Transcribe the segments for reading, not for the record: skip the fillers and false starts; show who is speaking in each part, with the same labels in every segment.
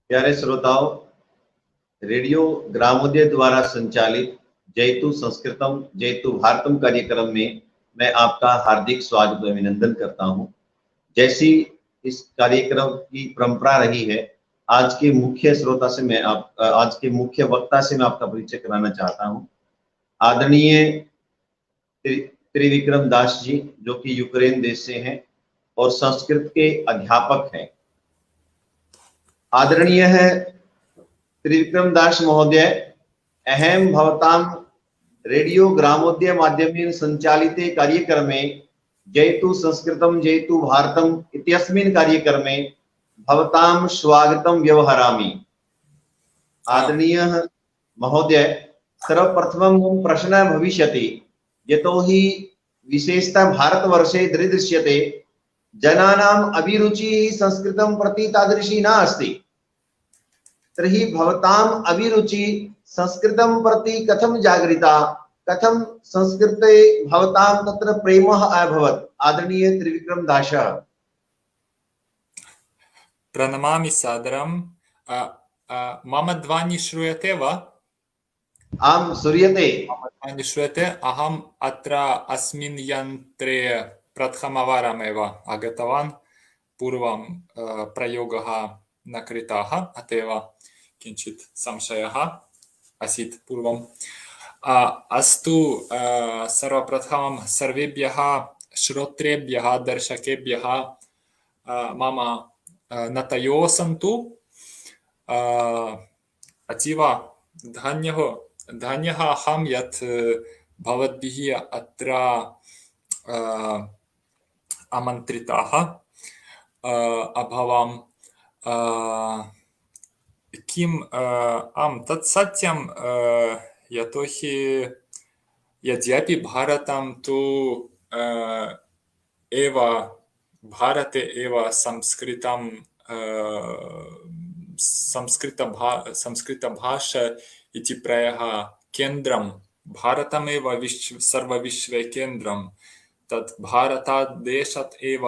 Speaker 1: प्यारे श्रोताओं, रेडियो ग्रामोदय द्वारा संचालित जयतु संस्कृतम जयतु भारतम कार्यक्रम में मैं आपका हार्दिक स्वागत व अभिनंदन करता हूं। जैसी इस कार्यक्रम की परंपरा रही है, आज के मुख्य वक्ता से मैं आपका परिचय कराना चाहता हूं। आदरणीय त्रिविक्रम दास जी, जो कि यूक्रेन देश से हैं और संस्कृत के अध्यापक हैं। आदरणीय है त्रिविक्रम दास महोदय, अहम भवतां रेडियो ग्रामोदय माध्यमेन संचालिते कार्यक्रमे जयतु संस्कृतं जयतु भारतम् इत्यस्मिन् कार्यक्रमे भवतां स्वागतं व्यवहरामि। आदरणीय महोदय, सर्वप्रथमं मम प्रश्नः भविष्यति, यतोहि विशेषतः भारतवर्षे दरीदृश्यते जनानाम् अभिरुचिः संस्कृतं प्रति तादृशी न अस्ति। तर्हि भवताम् अभिरुचि संस्कृतं प्रति कथं जागरिता, कथं संस्कृते भवतां तत्र प्रेमः अभवत्? आदरणीय त्रिविक्रम दासः।
Speaker 2: प्रणमामि सादरं। मम ध्वनिः श्रूयते वा?
Speaker 1: आं, श्रूयते।
Speaker 2: ध्वनिः श्रूयते। अहम् अत्र अस्मिन् यन्त्रे प्रथमवारमेव आगतवान्। पूर्वं प्रयोगः न कृतः, अतएव किञ्चित् संशयः आसीत् पूर्वम्। अस्तु, सर्वप्रथमं सर्वेभ्यः श्रोतृभ्यः दर्शकेभ्यः मम नतयो सन्तु। अतीव धन्यः अहं यत् भवद्भिः अत्र आमन्त्रिताः अभवम्। किम् आम्, तत् सत्यं, यतोहि यद्यपि भारतं तु एव भारते एव संस्कृतभाषा इति प्रायः केन्द्रं, भारतमेव सर्वविश्वे केन्द्रं, तत् भारतदेशात् एव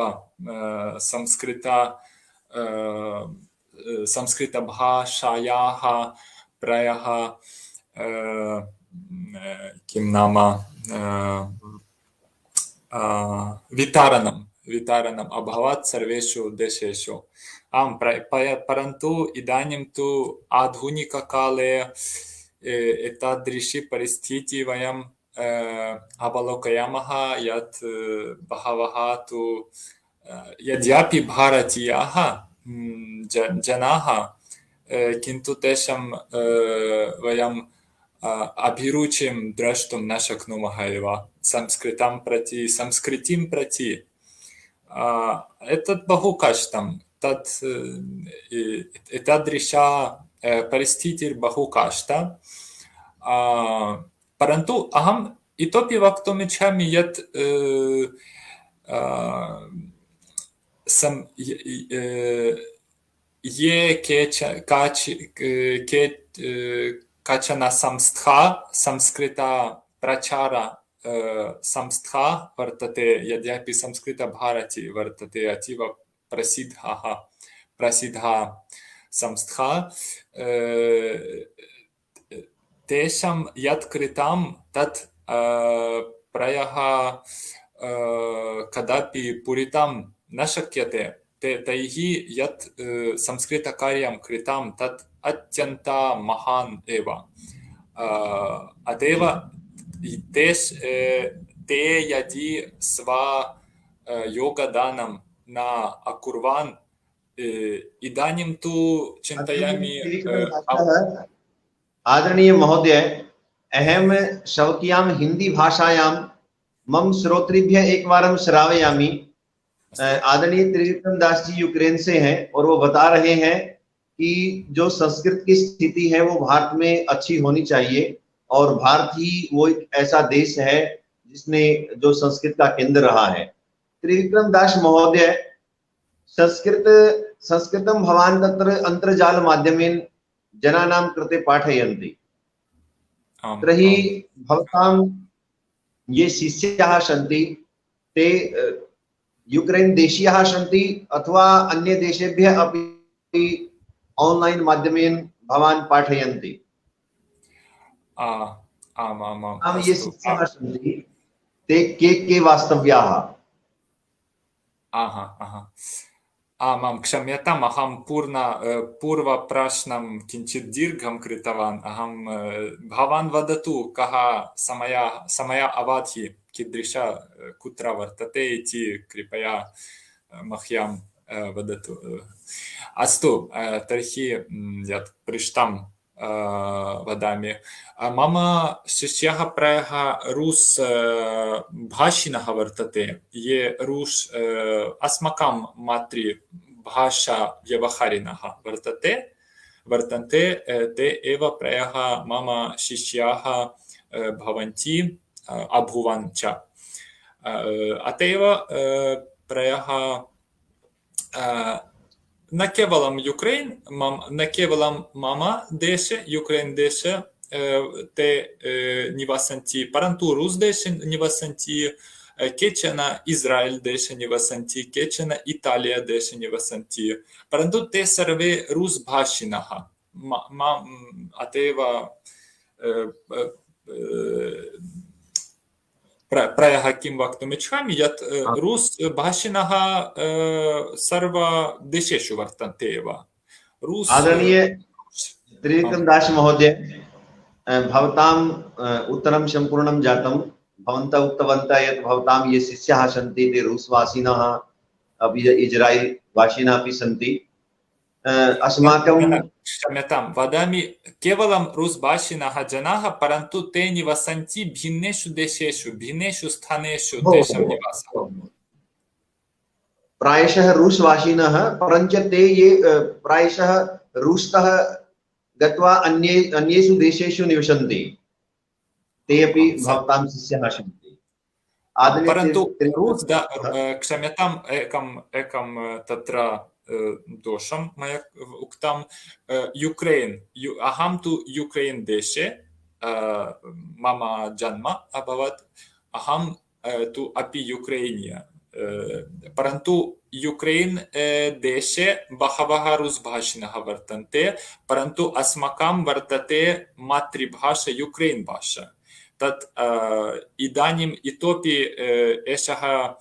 Speaker 2: संस्कृतभाषायाः प्रायः किं नाम वितरणम् अभवत् सर्वेषु देशेषु। आम्, परन्तु इदानीं तु आधुनिककाले एतादृशी परिस्थितिः वयम् अवलोकयामः, यत् बहवः तु यद्यपि भारतीयाः जनाः, किन्तु तेषां वयं अभिरुचिं द्रष्टुं न शक्नुमः एव संस्कृतिं प्रति। एतत् बहु कष्टं। तत् एतादृशा परिस्थितिर्बहु कष्टा। परन्तु अहम् इतोपि वक्तुम् इच्छामि यत् ये काचन संस्था, संस्कृतप्रचार संस्था वर्तते, यद्यपि संस्कृतभारती वर्तते, अतीव प्रसिद्धा संस्था। तेषां यत् कृतं तत् प्रायः कदापि पूरितं न शक्यते। तैः यत् संस्कृतकार्यं कृतं तत् अत्यन्तं महान् एव। अतएव ते यदि स्व योगदानं न अकुर्वन्, इदानीं तु चिन्तयामि।
Speaker 1: आदरणीय महोदय, अहं स्वकीयां हिंदी भाषायां मम श्रोतृभ्यः एकवारं श्रावयामि। आदरणीय त्रिविक्रम दास जी यूक्रेन से हैं और वो बता रहे हैं कि जो संस्कृत की स्थिति है वो भारत में अच्छी होनी चाहिए, और भारत ही वो एक ऐसा देश है जिसने जो संस्कृत का केंद्र रहा है। त्रिविक्रम दास महोदय, संस्कृतं भवान् तत्र अन्तर्जाल माध्यमेन जनानां कृते पाठयन्ति। तर्हि भवतां ये शिष्याः सन्ति ते यूक्रेन देशीयाः सन्ति अथवा अन्य देशेभ्यः अपि ऑनलाइन माध्यमेन भवान् पाठयन्ति।
Speaker 2: आमामाम्
Speaker 1: आम ये
Speaker 2: अस्तु।
Speaker 1: शिष्याः सन्ति ते के वास्तव्याः?
Speaker 2: आमां क्षम्यताम्, अहं पूर्वप्रश्नं किञ्चित् दीर्घं कृतवान्। भवान् वदतु कः समय अवधिः कीदृश कुत्र वर्तते इति कृपया मह्यं वदतु। अस्तु, तर्हि यत् पृष्टं वदामि। मम शिष्यः प्रायः रूस् भाषिणः वर्तते, ये रूस् अस्माकं मातृभाषा व्यवहारिणः वर्तन्ते। ते एव प्रायः मम शिष्याः भवन्ति, अभूवन् च। अत एव प्रायः न केवलं मम देशे, यूक्रेन् देशे ते निवसन्ति, परन्तु रूस् देशे निवसन्ति, केचन इस्रायल् देशे निवसन्ति, केचन इटालिया देशे निवसन्ति, परन्तु ते सर्वे रूस् भाषिणः। अत एव प्रायः किं वक्तुम् इच्छामि, यत् रूस् भाषिणः सर्वदेशेषु वर्तन्ते एव।
Speaker 1: आदरणीय त्रिविक्रम दास महोदय, भवताम् उत्तरं सम्पूर्णं जातं। भवन्तः उक्तवन्तः यत् भवतां ये शिष्याः सन्ति ते रूसवासिनः अपि इज्रायल् वासिनः अपि सन्ति। अस्माकं
Speaker 2: क्षम्यतां वदामि, केवलं रूस् भाषिणः जनाः, परन्तु ते निवसन्ति भिन्नेषु देशेषु, भिन्नेषु स्थानेषु तेषां निवासः।
Speaker 1: प्रायशः रूसवासिनः, परञ्च ते ये प्रायशः रूस्तः गत्वा अन्येषु देशेषु निवसन्ति, ते अपि भवतां शिष्याः सन्ति।
Speaker 2: परन्तु रूस् क्षम्यताम्, एकं तत्र दोषं मया उक्तं। यूक्रेन्, अहं तु यूक्रेन् देशे मम जन्म अभवत्। अहं तु अपि यूक्रेनियन्, परन्तु यूक्रेन् देशे बहवः रूस् भाषिणः वर्तन्ते, परन्तु अस्माकं वर्तते मातृभाषा यूक्रेन् भाषा। तत् इदानीम् इतोपि एषः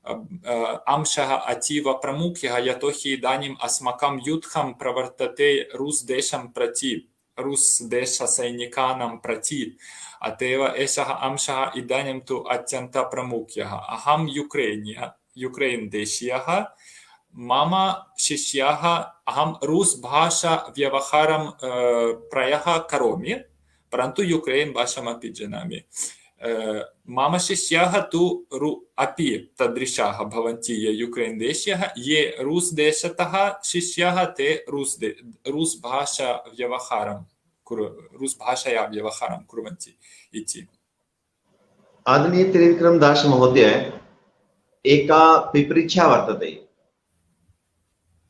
Speaker 2: अंशः अतीव प्रमुखः, यतोहि इदानीम् अस्माकं युद्धं प्रवर्तते रूस् देशं प्रति, रूस् देशसैनिकानां प्रति। अत एव एषः अंशः इदानीं तु अत्यन्तं प्रमुखः। अहं यूक्रेन् देशीयः, मम शिष्याः, अहं रूस् भाषा व्यवहारं प्रायः करोमि, परन्तु यूक्रेन् भाषामपि जानामि। मम शिष्याः तु अपि तदृशाः भवन्ति, ये यूक्रेन् देशीयः। ये रूस् देशतः शिष्याः ते रूस् भाषया व्यवहारं कुर्वन्ति इति।
Speaker 1: आदरणीय त्रिविक्रम दास महोदय, एका पिपरीक्षा वर्तते।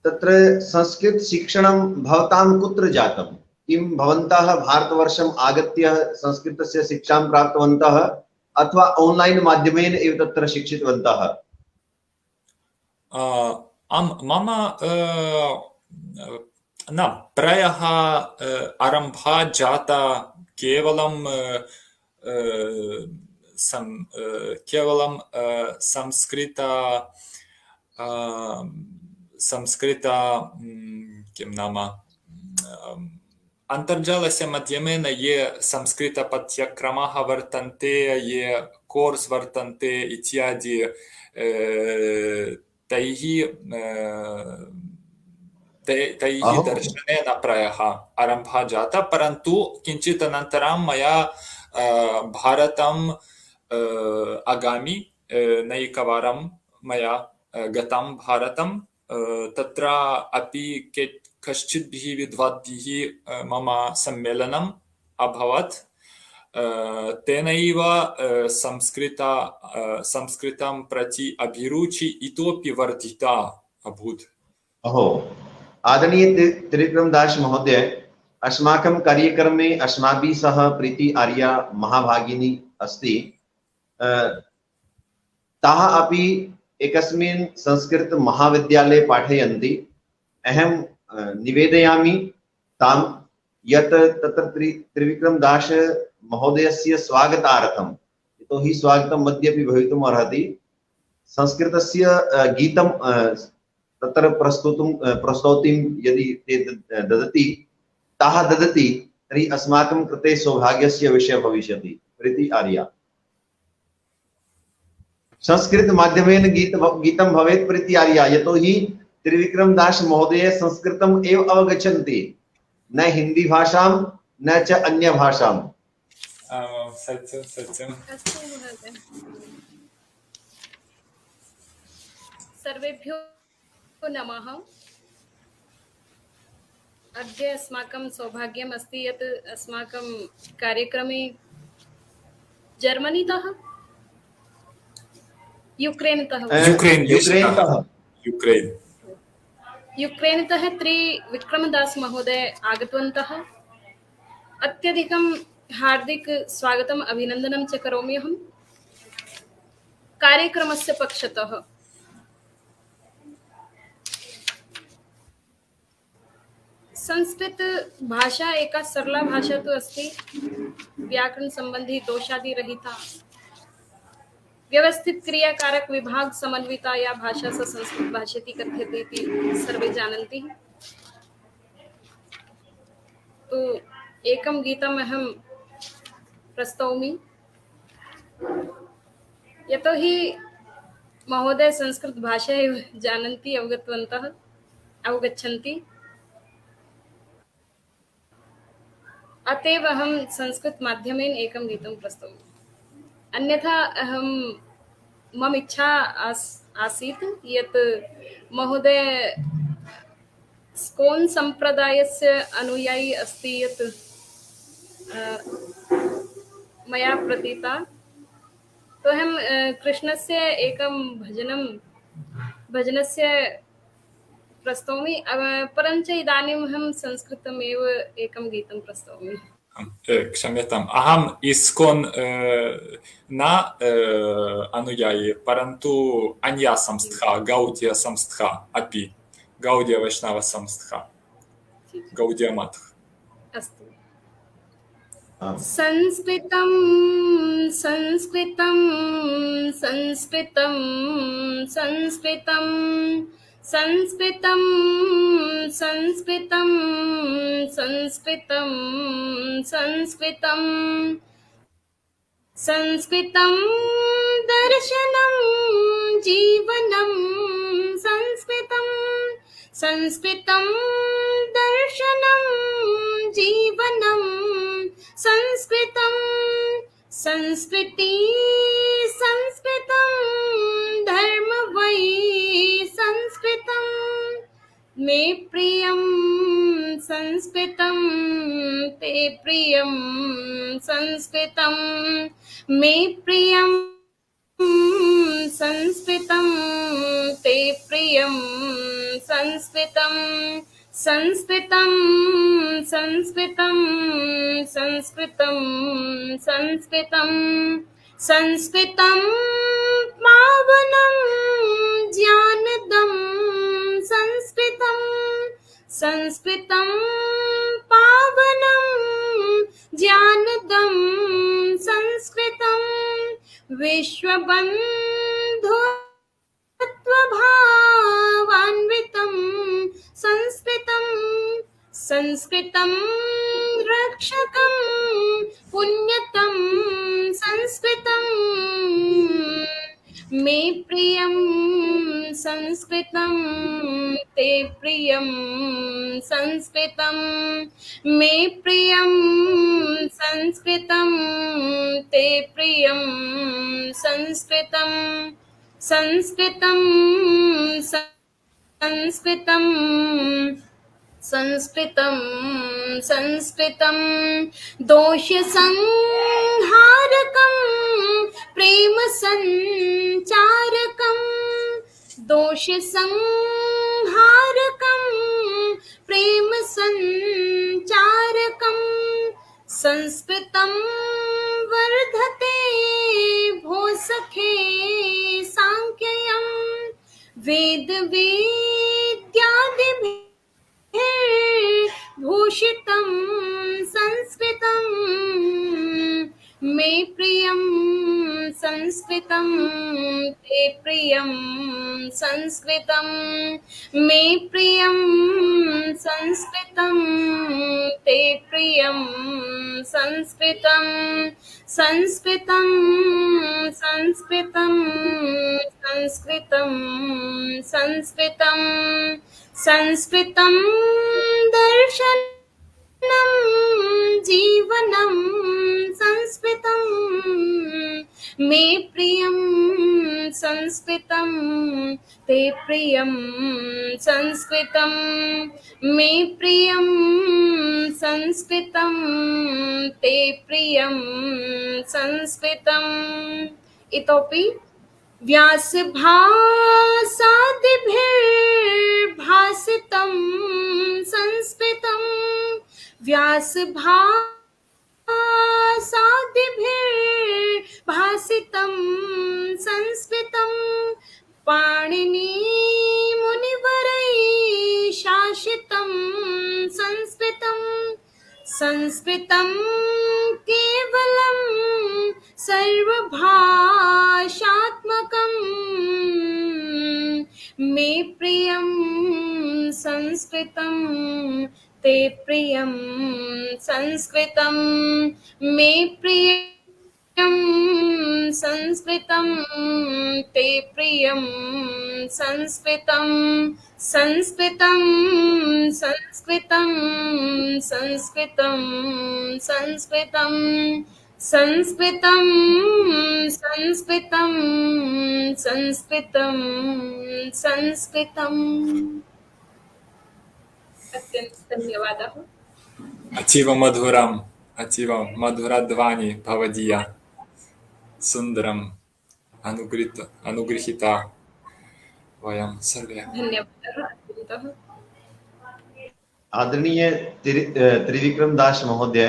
Speaker 1: तत्र संस्कृत शिक्षणं भवतां कुत्र जातं? किं भवन्तः भारतवर्षम् आगत्य संस्कृतस्य शिक्षां प्राप्तवन्तः अथवा ऑनलाइन माध्यमेन एव तत्र शिक्षितवन्तः?
Speaker 2: मम न प्रायः आरम्भः जाता केवलं संस्कृत किं नाम अन्तर्जालस्य माध्यमेन ये संस्कृतपाठ्यक्रमाः वर्तन्ते, ये कोर्स् वर्तन्ते इत्यादि, तैः दर्शनेन प्रायः आरम्भः जातः। परन्तु किञ्चित् अनन्तरं मया भारतम् आगामि नैकवारं मया गतं भारतं। तत्र अपि कश्चिद्भिः विद्वांसैः मम सम्मेलनम् अभवत्। तेनैव संस्कृतं प्रति अभिरुचि इतोपि वर्धिता अभूत्।
Speaker 1: आदरणीय त्रिविक्रम दास महोदय, अस्माकं कार्यक्रमे अस्माभिः सह प्रीति आर्या महाभागिनी अस्ति। ताः अपि एकस्मिन् संस्कृत महाविद्यालये पाठयन्ति। अहं निवेदयामि तां यत् तत्र त्रिविक्रमदास महोदयस्य स्वागतार्थं, यतोहि स्वागतं मध्येपि भवितुम् अर्हति, संस्कृतस्य गीतं तत्र प्रस्तौतिं यदि ते ददति, ताः ददति, तर्हि अस्माकं कृते सौभाग्यस्य विषयः भविष्यति। प्रीति आर्या। संस्कृत माध्यमेन गीतं भवेत् प्रीति आर्या, यतोहि त्रिविक्रमदास महोदय संस्कृतम् एव अवगच्छन्ति, न हिंदी भाषां न च अन्य भाषां।
Speaker 2: सत्यं सत्यम्।
Speaker 3: अस्तु महोदय, सर्वेभ्यो नमः। अद्य अस्माकं सौभाग्यम् अस्ति यत् अस्माकं कार्यक्रमे जर्मनीतः यूक्रेनतः यूक्रेनतः त्रिविक्रमदास महोदय आगतवन्तः। अत्यधिकं हार्दिक स्वागतम् अभिनन्दनं च करोमि अहं कार्यक्रमस्य पक्षतः। संस्कृत भाषा एका सरला भाषा तु अस्ति, व्याकरण संबंधी दोषादि रहिता, व्यवस्थित क्रियाकारक विभाग समन्विता या भाषा स संस्कृत भाषेति कथ्यते इति सर्वे जानन्ति। तो एकं गीतम् अहं प्रस्तौमि, यतोहि महोदय संस्कृत भाषा एव जानन्ति, अवगच्छन्ति, अतएव अहं संस्कृत माध्यमेन एकं गीतं प्रस्तौमि। अन्यथा मम इच्छा आसीत् यत् महोदय स्कोन् सम्प्रदायस्य अनुयायी अस्ति यत् मया प्रतीता, तो अहं कृष्णस्य एकं भजनस्य प्रस्तौमि, परञ्च इदानीम् अहं संस्कृतमेव एकं गीतं प्रस्तौमि।
Speaker 2: क्षम्यताम्, अहम् इस्कोन् न अनुयायी, परन्तु अन्या संस्था, गौडीय संस्था अपि, गौडीय वैष्णव संस्था, गौडीय मठ।
Speaker 3: अस्तु। संस्कृतं संस्कृतं संस्कृतं संस्कृतं संस्कृतं संस्कृतं संस्कृतं संस्कृतं संस्कृतं दर्शनं जीवनं संस्कृतं संस्कृतं दर्शनं जीवनं संस्कृतं संस्कृति संस्कृतं धर्म वै संस्कृतं मे प्रियं संस्कृतं ते प्रियं संस्कृतं मे प्रियं संस्कृतं ते प्रियं संस्कृतं संस्कृतं संस्कृतं संस्कृतं संस्कृतं संस्कृतं पावनं ज्ञानदं संस्कृतं संस्कृतं पावनं ज्ञानदं संस्कृतं विश्वबन्धुत्वभावान्वितं संस्कृतं संस्कृतं रक्षकं पुण्यतं संस्कृतं मे प्रियं संस्कृतं ते प्रियं संस्कृतं मे प्रियं संस्कृतं ते प्रियं संस्कृतं संस्कृतं संस्कृतं संस्कृतं संस्कृतं दोषसंहारकं प्रेम संचारकं दोषसंहारकं प्रेम संचारकं संस्कृतं वर्धते भो सखे सांख्ययं वेद वेद्यादिभिः संस्कृतं ते प्रियं संस्कृतं मे प्रियं संस्कृतं ते प्रियं संस्कृतं संस्कृतं संस्कृतं संस्कृतं संस्कृतं संस्कृतं दर्शनं जीवनं संस्कृतं मे प्रियं संस्कृतं ते प्रियं संस्कृतं मे प्रियं संस्कृतं ते प्रियं संस्कृतम् इतोपि व्यासभासादिभिर्भासितं संस्कृतं व्यासभासादिभिर्भासितं संस्कृतं पाणिनिमुनिवरैः शासितं संस्कृतं संस्कृतं केवलं सर्वभाषात्मकं मे प्रियं संस्कृतं ते प्रियं संस्कृतं मे प्रियं संस्कृतं ते प्रियं संस्कृतं संस्कृतं संस्कृतं संस्कृतं संस्कृतं संस्कृतं संस्कृतं संस्कृतं संस्कृतम् अत्यंत धन्यवादः।
Speaker 2: अतीव मधुरध्वनि भवदीया सुन्दरम् अनुगृहीता वयं सर्वे।
Speaker 3: धन्यवादः अत्यन्तः।
Speaker 1: आदरणीय त्रिविक्रम दास महोदय,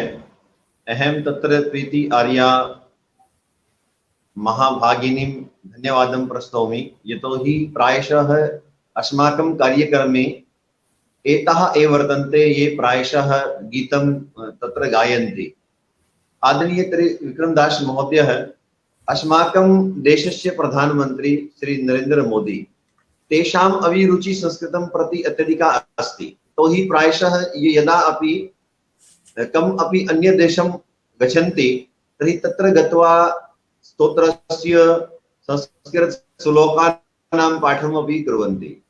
Speaker 1: अहं तत्र प्रीति आर्या महाभागिनीं धन्यवादं प्रस्तौमि, यतोहि प्रायशः अस्माकं कार्यक्रमे एताः एव वर्तन्ते ये प्रायशः गीतं तत्र गायन्ति। आदरणीय त्रिविक्रम दास महोदयः अस्माकं देशस्य प्रधानमन्त्री श्री नरेन्द्र मोदी, तेषाम् अभिरुचि संस्कृतं प्रति अत्यधिका अस्ति। तो हि प्रायशः ये यदा अपि कम् अपि अन्य देशं गच्छन्ति तर्हि तत्र गत्वा स्तोत्रस्य संस्कृतश्लोकानां पाठमपि कुर्वन्ति।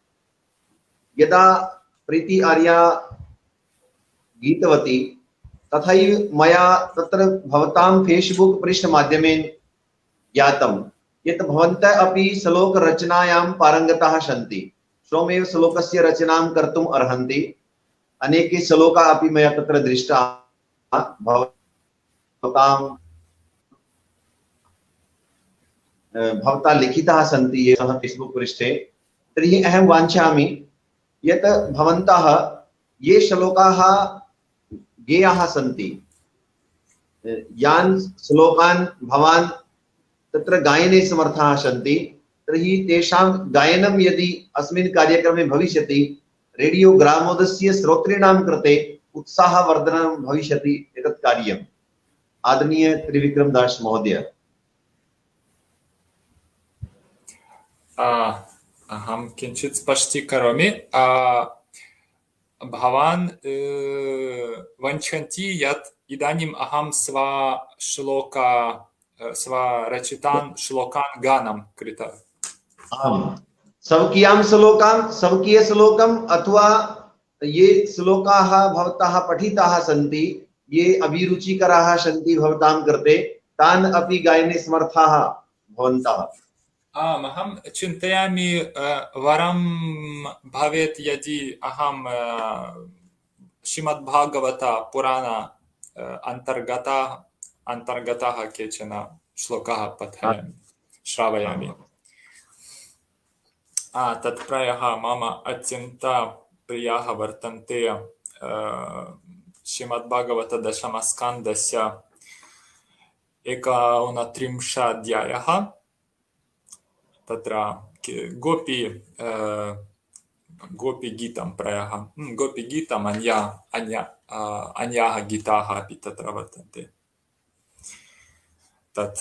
Speaker 1: यदा प्रीति आर्या गीतवती तथैव मया तत्र भवतां फेसबुक पृष्ठमाध्यमेन ज्ञातं यत् भवन्तः अपि श्लोकरचनायां पारङ्गताः सन्ति, स्वयमेव श्लोकस्य रचनां कर्तुम् अर्हन्ति। अनेके श्लोकाः अपि मया तत्र दृष्टाः भवता लिखिताः सन्ति ये फेसबुक पृष्ठे। तर्हि अहं वाञ्छामि यत् भवन्तः ये श्लोकाः गेयाः सन्ति, यान् श्लोकान् भवान् तत्र गायने समर्थाः सन्ति, तर्हि तेषां गायनं यदि अस्मिन् कार्यक्रमे भविष्यति, रेडियो ग्रामोदस्य श्रोतॄणां कृते उत्साहवर्धनं भविष्यति एतत् कार्यम्। आदरणीय त्रिविक्रम दास महोदय।
Speaker 2: अहं किञ्चित् स्पष्टीकरोमि। भवान् वञ्चन्ति यत् इदानीम् अहं स्वरचितान् श्लोकान् गानं कृतः।
Speaker 1: आम्, स्वकीय श्लोकम् अथवा ये श्लोकाः भवतः पठिताः सन्ति, ये अभिरुचिकराः सन्ति भवतां कृते, तान् अपि गायने समर्थाः भवन्तः।
Speaker 2: आम्, अहं चिन्तयामि वरं भवेत् यदि अहं श्रीमद्भागवत पुराण अन्तर्गताः केचन श्लोकाः पठामि, श्रावयामि। तत् प्रायः मम अत्यन्त प्रियाः वर्तन्ते। श्रीमद्भागवत दशमस्कन्धस्य 39 अध्यायः। तत्र गोपीगीतं प्रायः गोपीगीतम् अन्याः गीताः अपि तत्र वर्तन्ते। तत्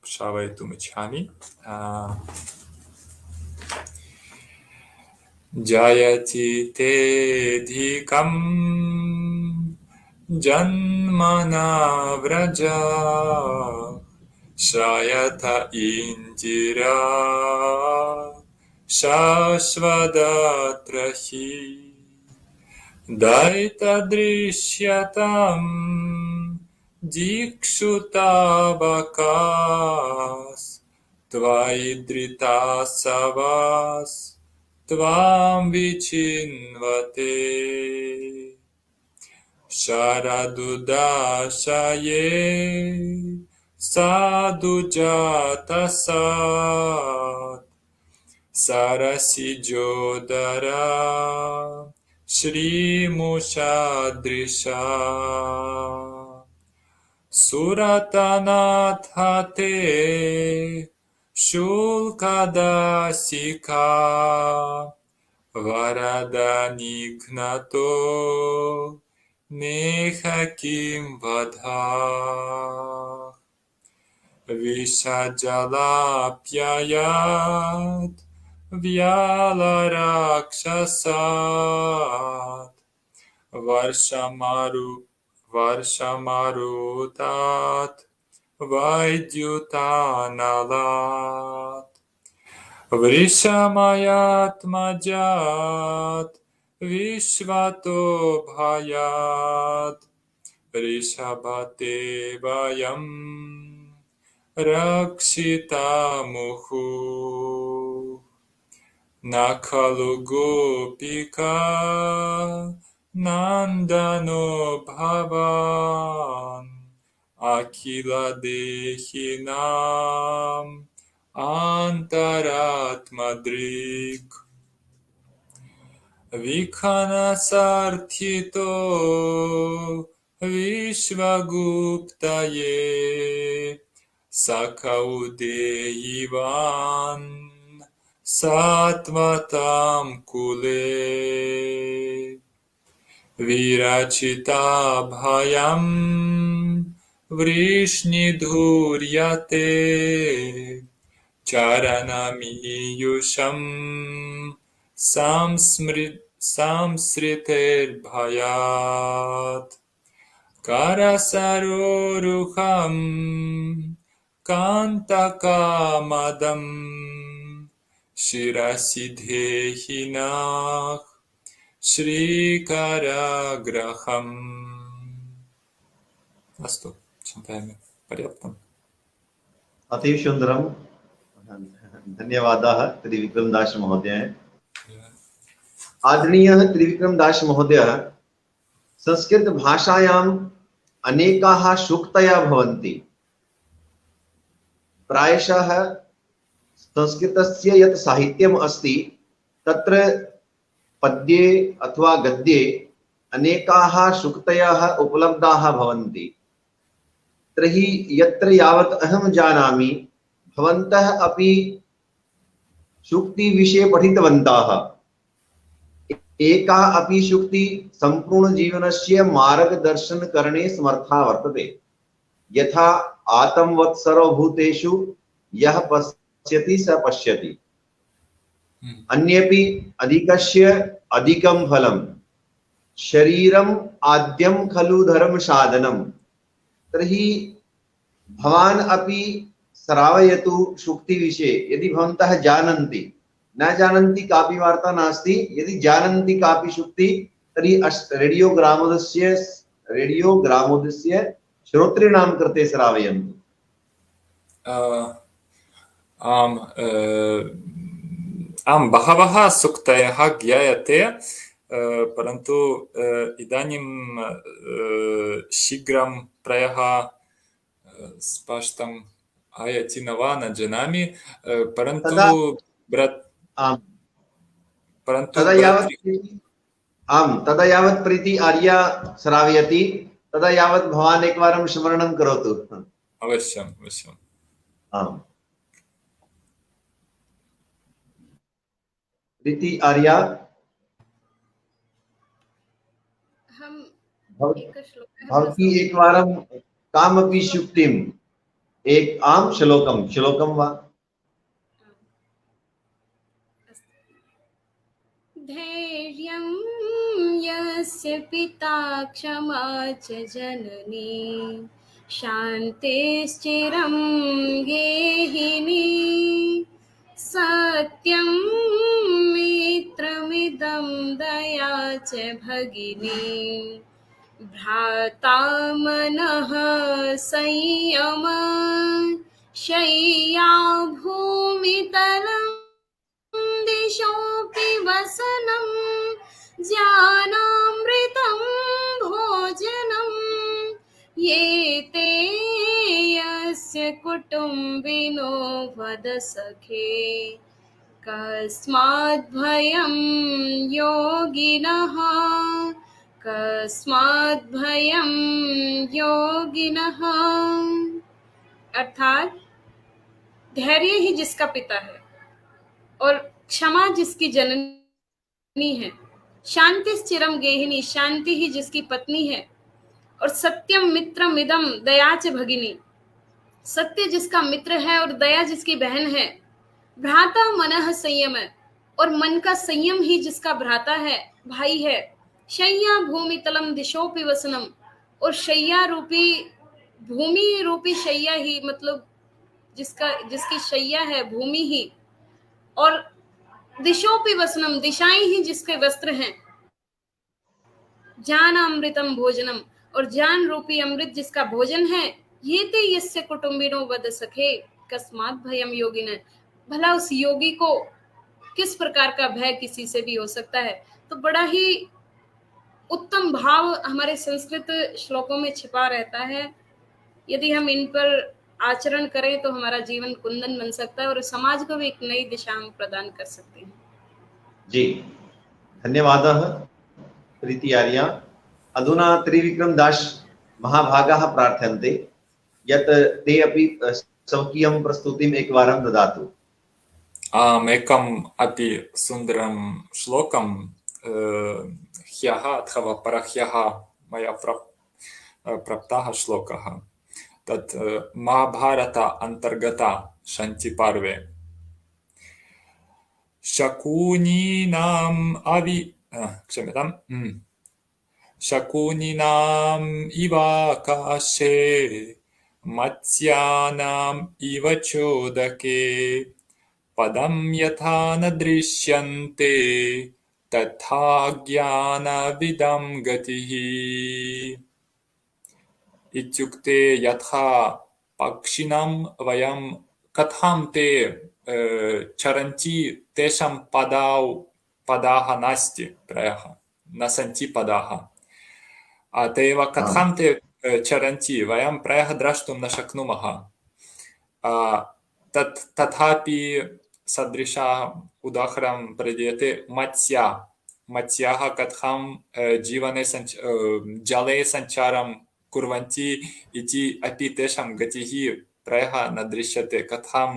Speaker 2: श्रावयितुमिच्छामि। जयति तेऽधिकम् जन्मना व्रज श्रायत इन्दिरा शाश्वतत्र हि दैतदृश्यताम् जिक्षुताबकास् त्वयिद्रितासवास् त्वां विचिन्वते शरदुदाशये साधुजातसात् सरसिजोदरा श्रीमुषादृशा सुरतनाथते शुल्कदासिका वरदनिघ्नतो नेह किं वधा विषजलाप्ययात् व्यालराक्षसात् वर्षमरुतात् वैद्युतानलात् वृषमयात्मजात् विश्वतो भयात् ऋषभते वयं रक्षितामुः न खलु गोपिका नन्दनो भवान् अखिलदेहिनाम् अन्तरात्मदृक् विखनसार्थितो विश्वगुप्तये सखौदेयिवान् सात्वतां कुले विरचिता भयं वृष्णिधूर्यते चरणमीयुषं संसृतेर्भयात् करसरोरुहं कान्तकामदम् शिरसि देहिनः श्रीकराग्रहम्। अस्तु, चिन्तयामि पर्याप्तम्।
Speaker 1: अतीव सुंदरम। धन्यवादाः त्रिविक्रमदास महोदय। आदरणीयः त्रिविक्रमदास महोदय, संस्कृत भाषायाम् अनेकाः सूक्तयः भवन्ति। प्रायशः संस्कृतस्य यत् साहित्यम् अस्ति तत्र पद्ये अथवा गद्ये अनेकाः सूक्तयः उपलब्धाः भवन्ति। तर्हि यत्र यावत् अहं जानामि भवन्तः अपि सूक्तिविषये पठितवन्तः। एका अपि सूक्ति सम्पूर्णजीवनस्य मार्गदर्शनकरणे समर्था वर्तते। यथा आत्मवत् सर्वभूतेषु यः पश्यति स पश्यति। अन्येपि अधिकस्य अधिकं फलं शरीरम् आद्यं खलु धर्म साधनम्। तर्हि भवान् अपि श्रावयतु सूक्ति विषये। यदि भवन्तः जानन्ति, न जानन्ति कापि वार्ता नास्ति। यदि जानन्ति कापि सूक्ति तर्हि रेडियो ग्रामोदस्य श्रोतॄणां कृते श्रावयन्तु।
Speaker 2: आम्, बहवः सूक्तयः ज्ञायते, परन्तु इदानीं शीघ्रं प्रायः स्पष्टम् आयाति न वा न जानामि, परन्तु
Speaker 1: तदा यावत् प्रीति आर्या श्रावयति तदा यावत् भवान् एकवारं स्मरणं करोतु।
Speaker 2: अवश्यम् अवश्यम्।
Speaker 1: आम्, प्रीति आर्या, भवती एकवारं कामपि सूक्तिं एक आम श्लोकम वा
Speaker 3: धैर्यं यस्य पिता क्षमा च जननी शान्तिश्चिरं गेहिनी सत्यं मित्रमिदं दया च भगिनी भ्राता मनः संयम शय्या भूमितलं दिशोऽपि वसनं ज्ञानामृतं भोजनं ये ते यस्य कुटुम्बिनो वद सखे कस्माद् भयं योगिनः कस्माद् भयं योगिनः। अर्थात धैर्य ही जिसका पिता है और क्षमा जिसकी जननी है, शांति चिरम गेहिनी शांति ही जिसकी पत्नी है, और सत्यम मित्रम इदम दया च भगिनी सत्य जिसका मित्र है और दया जिसकी बहन है। भ्राता मनः संयम और मन का संयम ही जिसका भ्राता है, भाई है। शय्या भूमि तलम दिशोपि वसनम और शय्या रूपी भूमि रूपी शय्या ही मतलब जिसकी शय्या है भूमि ही, और दिशोपि वसनम दिशाएं ही जिसके वस्त्र हैं। ज्ञान अमृतम भोजनम और ज्ञान रूपी अमृत जिसका भोजन है। ये ते यस्य कुटुम्बिनो वद सखे कस्मात् भयम योगिन भला उस योगी को किस प्रकार का भय किसी से भी हो सकता है। तो बड़ा ही उत्तम भाव हमारे संस्कृत श्लोकों में छिपा रहता है। यदि हम इन पर आचरण करें तो हमारा जीवन कुंदन बन सकता है और समाज को भी एक नई दिशा हम प्रदान कर सकते हैं।
Speaker 1: जी धन्यवादः प्रीति आर्या। अधुना त्रिविक्रम दास महाभागाः प्रार्थन्ते यत् ते अपि स्वकीयं प्रस्तुतिम् एकवारं ददातु।
Speaker 2: एकम् अपि सुन्दरं श्लोकं ह्यः अथवा परह्यः मया प्राप्तः श्लोकः तत् महाभारत अन्तर्गता शान्तिपर्वे शकुनीनाम् इवाकाशे मत्स्यानाम् इव चोदके पदं यथा न दृश्यन्ते तथा ज्ञानविदं गतिः। इत्युक्ते यथा पक्षिणां वयं कथं ते चरन्ति तेषां पदाः नास्ति प्रायः न सन्ति पदाः अतएव कथं ते चरन्ति वयं प्रायः द्रष्टुं न शक्नुमः। तथापि सदृशः उदाहरणं प्रदीयते मत्स्याः कथं जीवने जले सञ्चारं कुर्वन्ति इति अपि तेषां गतिः प्रायः न दृश्यते कथं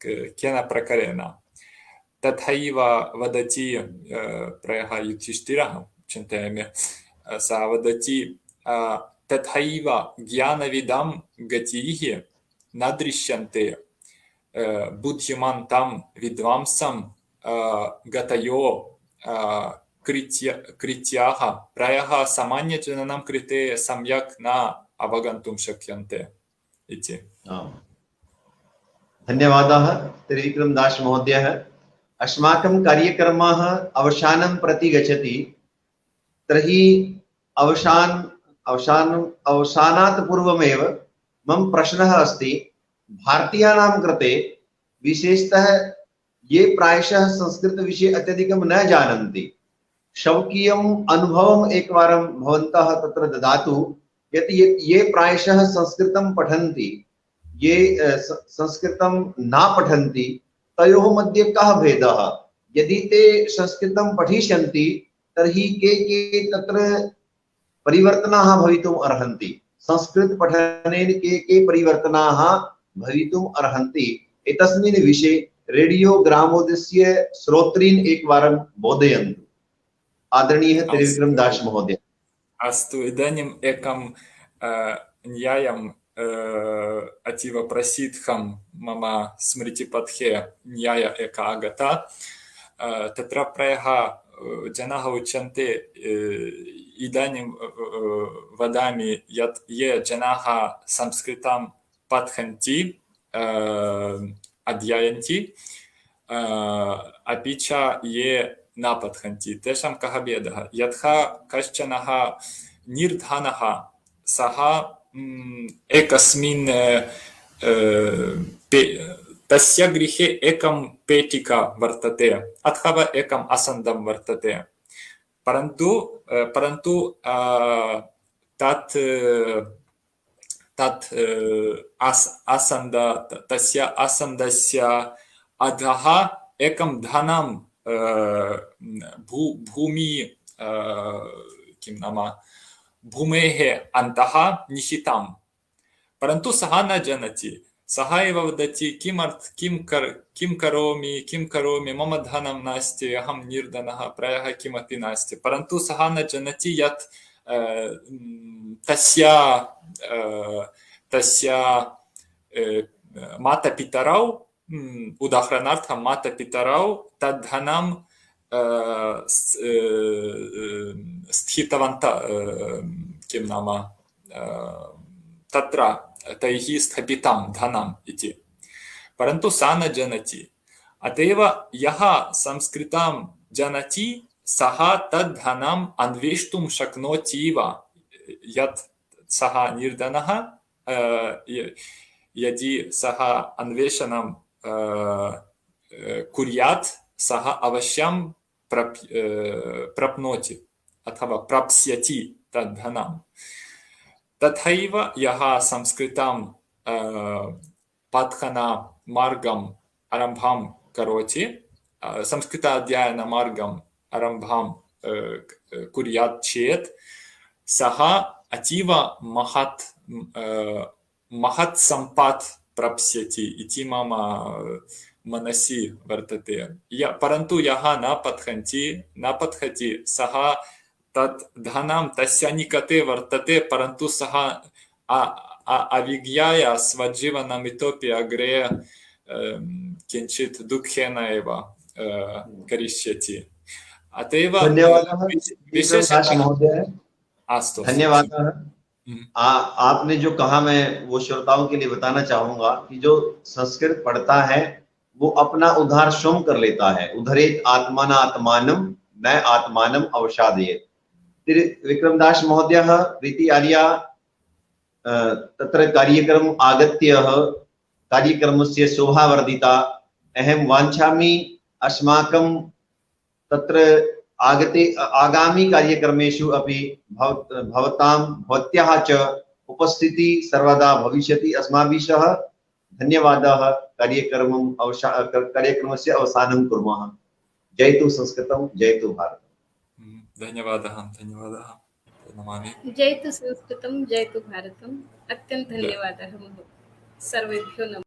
Speaker 2: केन प्रकारेण। तथैव वदति प्रायः युधिष्ठिरः चिन्तयामि सः वदति तथैव ज्ञानविदां गतिः न दृश्यन्ते बुद्धिमन्तं विद्वांसं गतयो कृत्याः प्रायः सामान्यजनानां कृते सम्यक् न अवगन्तुं शक्यन्ते इति।
Speaker 1: धन्यवादाः त्रिविक्रम दास महोदयः। अस्माकं कार्यक्रमः अवसानं प्रति गच्छति तर्हि अवसानात् पूर्वमेव मम प्रश्नः अस्ति भारतीयानां कृते विशेषतः ये प्रायशः संस्कृत विषये अत्यधिकं न जानन्ति स्वकीयम् अनुभवम् एकवारं भवन्तः तत्र ददातु यत् ये प्रायशः संस्कृतं पठन्ति ये संस्कृतं न पठन्ति तयोः मध्ये कः भेदः। यदि ते संस्कृतं पठिष्यन्ति तर्हि के तत्र परिवर्तनाः भवितुम् अर्हन्ति। संस्कृत पठनेन के परिवर्तनाः भवितुम् अर्हन्ति एतस्मिन् विषये रेडियो ग्रामोदयस्य श्रोतॄन् एकवारं बोधयन्तु। आदरणीयः त्रिविक्रम दास महोदय।
Speaker 2: अस्तु, इदानीम् एकं न्यायं अतीव प्रसिद्धं मम स्मृतिपथे न्याय एका आगता तत्र प्रायः जनाः उच्यन्ते इदानीं वदामि यत् ये जनाः संस्कृतं पठन्ति अध्ययन्ति अपि च ये न पठन्ति तेषां कः भेदः यथा कश्चनः निर्धनः सः एकस्मिन् तस्य गृहे एकं पेटिका वर्तते अथवा एकम् आसन्दं वर्तते परन्तु तस्य आसन्दस्य अधः एकं धनं भूमि किं नाम भूमेः अन्तः निहितं परन्तु सः न जानाति सः एव वदति किं करोमि मम धनं नास्ति अहं निर्धनः प्रायः किमपि नास्ति परन्तु सः न जानाति यत् तस्य मातापितरौ उदाहरणार्थं मातापितरौ तद्धनं स्थितवन्तः किं नाम तत्र तैः स्थापितं धनम् इति परन्तु सा न जानाति अत एव यः संस्कृतं जानाति सः तद् धनम् अन्वेष्टुं शक्नोति वा यत् सः निर्धनः यदि सः अन्वेषणं कुर्यात् सः अवश्यं प्राप्नोति अथवा प्राप्स्यति तद् धनं तथैव यः संस्कृतं पठनमार्गम् आरम्भं करोति संस्कृताध्ययनमार्गम् आरम्भं कुर्यात् चेत् सः अतीव महत् सम्पत् प्राप्स्यति इति मम मनसि वर्तते परन्तु यः न पठति सः तत् धनं तस्य निकटे वर्तते परन्तु सः अविज्ञाय स्वजीवनम् इतोपि अग्रे किञ्चित् दुःखेन एव करिष्यति अत एव अस्तु
Speaker 1: धन्यवाद आपने जो कहा मैं वो श्रोताओं के लिए बताना चाहूंगा कि जो संस्कृत पढ़ता है वो अपना उद्धार स्वयं कर लेता है उद्धरेत आत्माना आत्मानम न आत्मानम अवसादयेत विक्रमदास महोदयः प्रीति आर्या तत्र कार्यक्रम आगत्य कार्यक्रमस्य शोभा वर्धिता अहं वाञ्छामि अस्माकं तत्र आगामी कार्यक्रमेषु अपि भवत्याः च उपस्थिति सर्वदा भविष्यति अस्माभिः सह धन्यवादाः कार्यक्रमस्य अवसानं कुर्मः जयतु संस्कृतं जयतु भारतम्
Speaker 2: धन्यवादः नमामि
Speaker 3: जयतु संस्कृतं जयतु भारतम् अत्यन्तं धन्यवादः सर्वेभ्यो नमः।